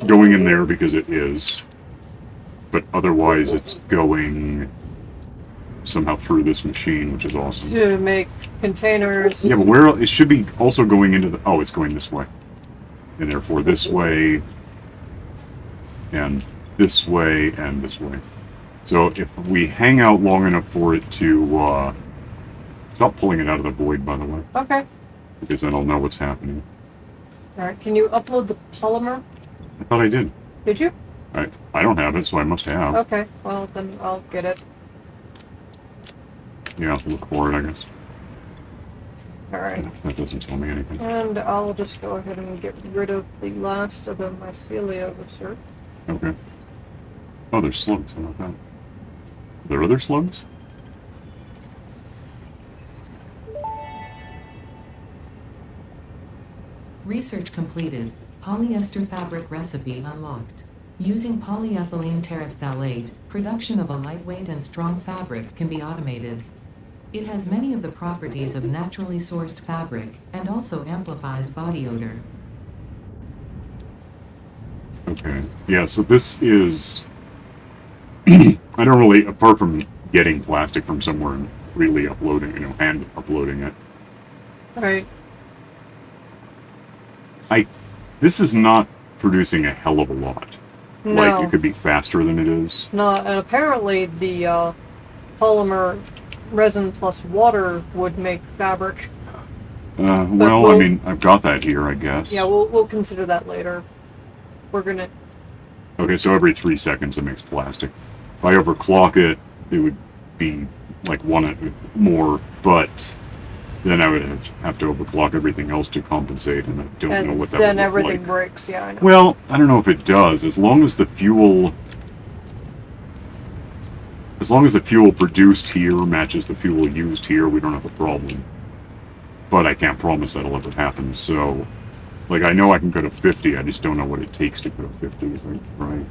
S1: going in there because it is, but otherwise it's going somehow through this machine, which is awesome.
S3: To make containers.
S1: Yeah, but where it should be also going into the... Oh, it's going this way. And therefore this way, and this way, and this way. So if we hang out long enough for it to... Stop pulling it out of the void, by the way.
S3: Okay.
S1: Because then I'll know what's happening.
S3: Alright, can you upload the polymer?
S1: I thought I did.
S3: Did you?
S1: I don't have it, so I must have.
S3: Okay, well then I'll get it.
S1: Yeah, I'll look for it, I guess.
S3: Alright.
S1: That doesn't tell me anything.
S3: And I'll just go ahead and get rid of the last of the mycelia research.
S1: Okay. Oh, there's slugs. How about that? Are there other slugs?
S2: Research completed. Polyester fabric recipe unlocked. Using polyethylene terephthalate, production of a lightweight and strong fabric can be automated. It has many of the properties of naturally sourced fabric, and also amplifies body odor.
S1: Okay. Yeah, so this is... I don't really, apart from getting plastic from somewhere and really uploading, hand uploading it.
S3: Right.
S1: This is not producing a hell of a lot.
S3: No.
S1: Like, it could be faster than it is.
S3: No, and apparently the polymer resin plus water would make fabric.
S1: Well, I mean, I've got that here, I guess.
S3: Yeah, we'll consider that later. We're gonna...
S1: Okay, so every 3 seconds it makes plastic. If I overclock it, it would be like one more, but then I would have to overclock everything else to compensate, and I don't know what that would
S3: then
S1: look
S3: everything
S1: like.
S3: breaks, yeah, I know.
S1: Well, I don't know if it does. As long as the fuel produced here matches the fuel used here, we don't have a problem. But I can't promise that'll ever happen, so... Like, I know I can go to 50, I just don't know what it takes to go to 50, right?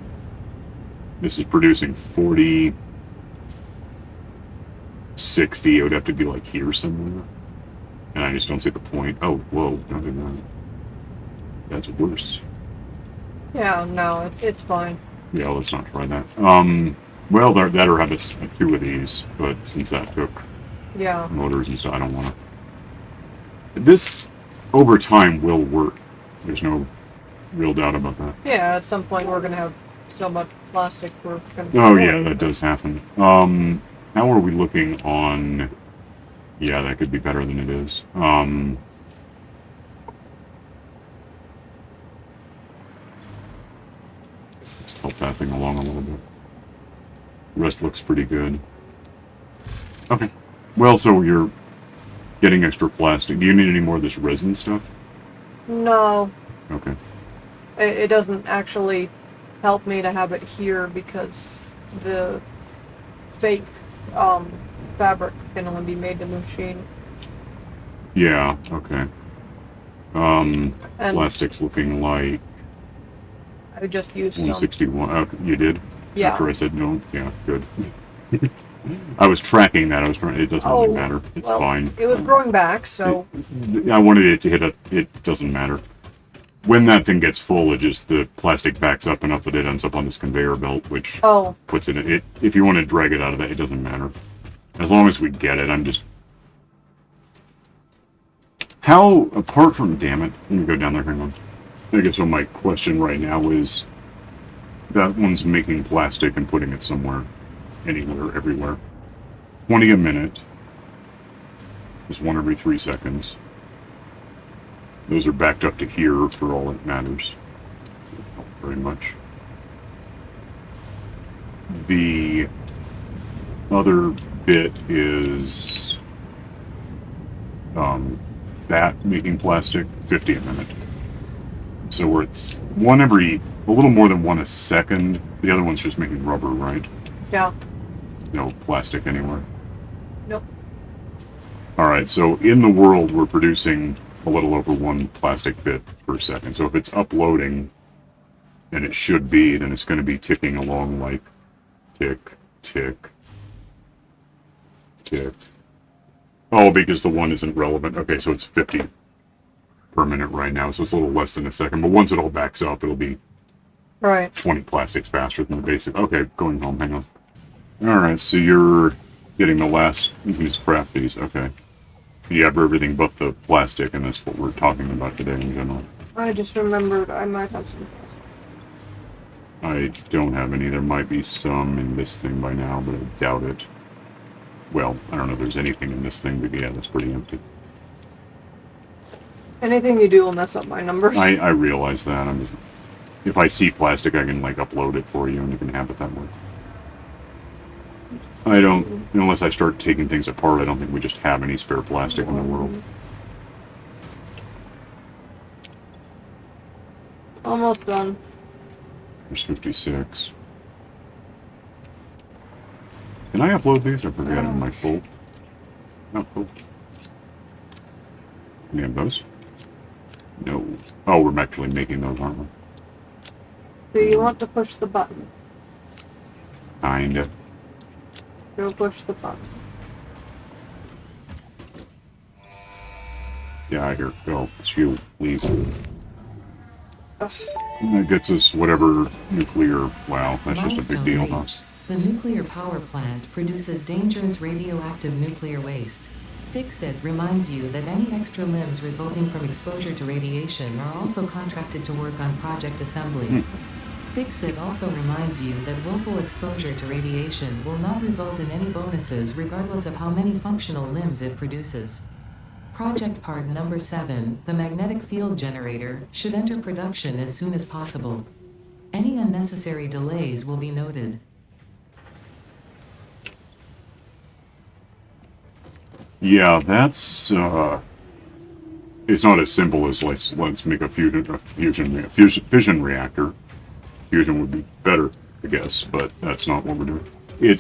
S1: This is producing 40... 60, it would have to be, like, here somewhere. And I just don't see the point. Oh, whoa, not in that. That's worse.
S3: Yeah, no, it's fine.
S1: Yeah, let's not try that. Well, that or have us 2 of these, but since that took
S3: Yeah.
S1: motors and stuff, I don't want to... This, over time, will work. There's no real doubt about that.
S3: Yeah, at some point we're gonna have so much plastic we're gonna...
S1: Oh, yeah, that does happen. How are we looking on... Yeah, that could be better than it is. Just help that thing along a little bit. Rest looks pretty good. Okay. Well, so you're getting extra plastic. Do you need any more of this resin stuff?
S3: No,
S1: Okay.
S3: it doesn't actually help me to have it here because the fake fabric can only be made in the machine.
S1: Yeah, okay.
S3: And
S1: Plastic's looking like
S3: I just used some.
S1: 161. Oh, you did?
S3: Yeah.
S1: After I said no? Yeah, good. I was tracking that. I was trying. It doesn't really matter. It's
S3: well,
S1: fine.
S3: It was growing back, so.
S1: I wanted it to hit a. It doesn't matter. When that thing gets full, it just the plastic backs up enough that it ends up on this conveyor belt, which puts it in it. If you want to drag it out of that, it doesn't matter. As long as we get it, I'm just. How apart from damn it, let me go down there. Hang on. I guess what my question right now is. That one's making plastic and putting it somewhere, anywhere, everywhere. 20 a minute. Just one every 3 seconds. Those are backed up to here for all that matters. Not very much. The other bit is that making plastic 50 a minute. So where it's one every a little more than one a second. The other one's just making rubber, right?
S3: Yeah.
S1: No plastic anywhere.
S3: Nope.
S1: Alright, so in the world we're producing a little over one plastic bit per second. So if it's uploading, and it should be, then it's going to be ticking along like tick, tick, tick. Oh, because the one isn't relevant. Okay, so it's 50 per minute right now, so it's a little less than a second. But once it all backs up, it'll be
S3: Right.
S1: 20 plastics faster than the basic. Okay, going home, hang on. Alright, so you're getting the last, you can just craft these, okay. You have everything but the plastic, and that's what we're talking about today in general.
S3: I just remembered I might have some.
S1: I don't have any. There might be some in this thing by now, but I doubt it. Well, I don't know if there's anything in this thing, but yeah, that's pretty empty.
S3: Anything you do will mess up my numbers.
S1: I realize that. I'm just... If I see plastic, I can, like, upload it for you, and you can have it that way. I don't... Unless I start taking things apart, I don't think we just have any spare plastic in the world.
S3: Almost done.
S1: There's 56. Can I upload these? I forget. Am I full? Not full. Can we have those? No. Oh, we're actually making those, aren't we?
S3: Do you want to push the button?
S1: Kinda.
S3: Go push the button.
S1: Yeah, here. Go. Shoot. Leave.
S3: Ugh.
S1: That gets us whatever nuclear... Wow, that's just a big deal, huh?
S2: Reached. The nuclear power plant produces dangerous radioactive nuclear waste. Fix-It reminds you that any extra limbs resulting from exposure to radiation are also contracted to work on project assembly. Fix-It also reminds you that willful exposure to radiation will not result in any bonuses regardless of how many functional limbs it produces. Project part number 7, the magnetic field generator, should enter production as soon as possible. Any unnecessary delays will be noted.
S1: Yeah, that's, it's not as simple as let's make a fission reactor. Fusion would be better, I guess, but that's not what we're doing.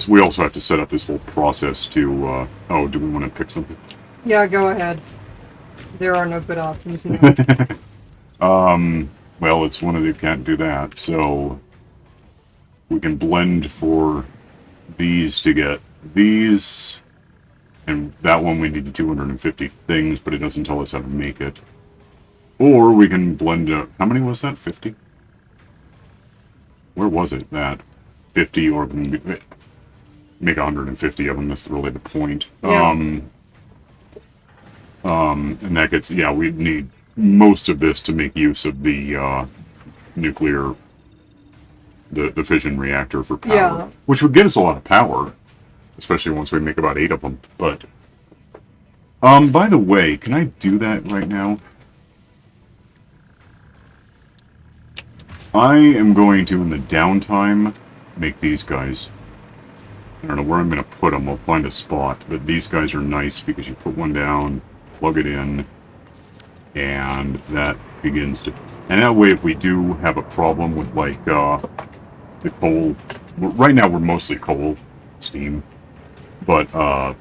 S1: We also have to set up this whole process to, oh, do we want to pick something?
S3: Yeah, go ahead. There are no good options now.
S1: Well, it's one of the can't do that, so we can blend for these to get these, and that one we need 250 things, but it doesn't tell us how to make it. Or we can blend up, how many was that, 50? Where was it, that? 50, or make 150 of them, that's really the point.
S3: Yeah.
S1: And that gets, yeah, we need most of this to make use of the nuclear, the fission reactor for power.
S3: Yeah.
S1: Which would get us a lot of power, especially once we make about 8 of them, but... by the way, can I do that right now? I am going to, in the downtime, make these guys. I don't know where I'm going to put them. I'll find a spot. But these guys are nice because you put one down, plug it in, and that begins to... And that way, if we do have a problem with, like, the coal... Right now, we're mostly coal, steam. But,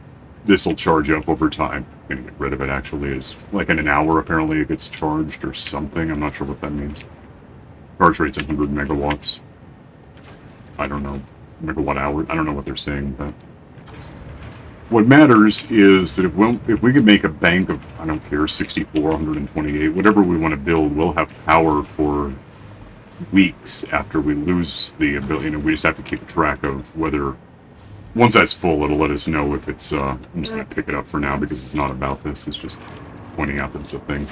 S1: this will charge up over time. I'm going to get rid of it, actually. It's like in an hour, apparently, it gets charged or something. I'm not sure what that means. Charge rate's 100 megawatts. I don't know. Megawatt hour. I don't know what they're saying, but... What matters is that if we could make a bank of, I don't care, 64, 128, whatever we want to build, we'll have power for weeks after we lose the ability. You know, we just have to keep track of whether... Once that's full, it'll let us know if it's... I'm just going to pick it up for now because it's not about this. It's just pointing out that it's a thing.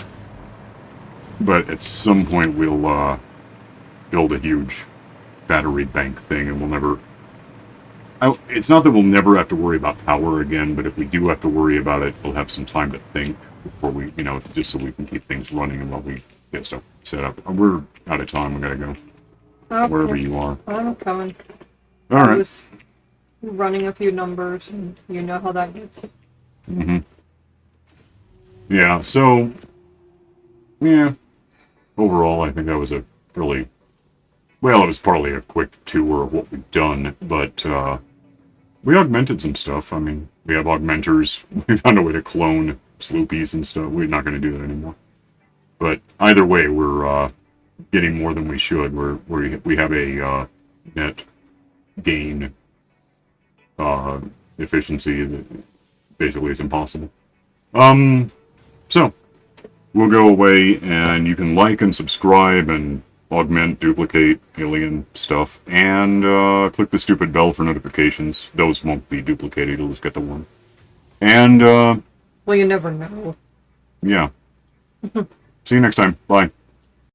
S1: But at some point, we'll build a huge battery bank thing, and we'll never... It's not that we'll never have to worry about power again, but if we do have to worry about it, we'll have some time to think before we, you know, just so we can keep things running and while we get stuff set up. We're out of time. We gotta go.
S3: Okay.
S1: Wherever you are.
S3: I'm coming.
S1: All
S3: I
S1: right.
S3: was running a few numbers, and you know how that gets.
S1: Mm-hmm. Yeah, so... Yeah. Overall, I think that was a really... Well, it was partly a quick tour of what we've done, but, we augmented some stuff. I mean, we have augmenters. We found a way to clone sloopies and stuff. We're not going to do that anymore. But either way, we're getting more than we should. We have a net gain efficiency that basically is impossible. So we'll go away, and you can like and subscribe and augment, duplicate, alien stuff, and click the stupid bell for notifications. Those won't be duplicated, you'll just get the one. And,
S3: Well, you never know.
S1: yeah. See you next time. Bye.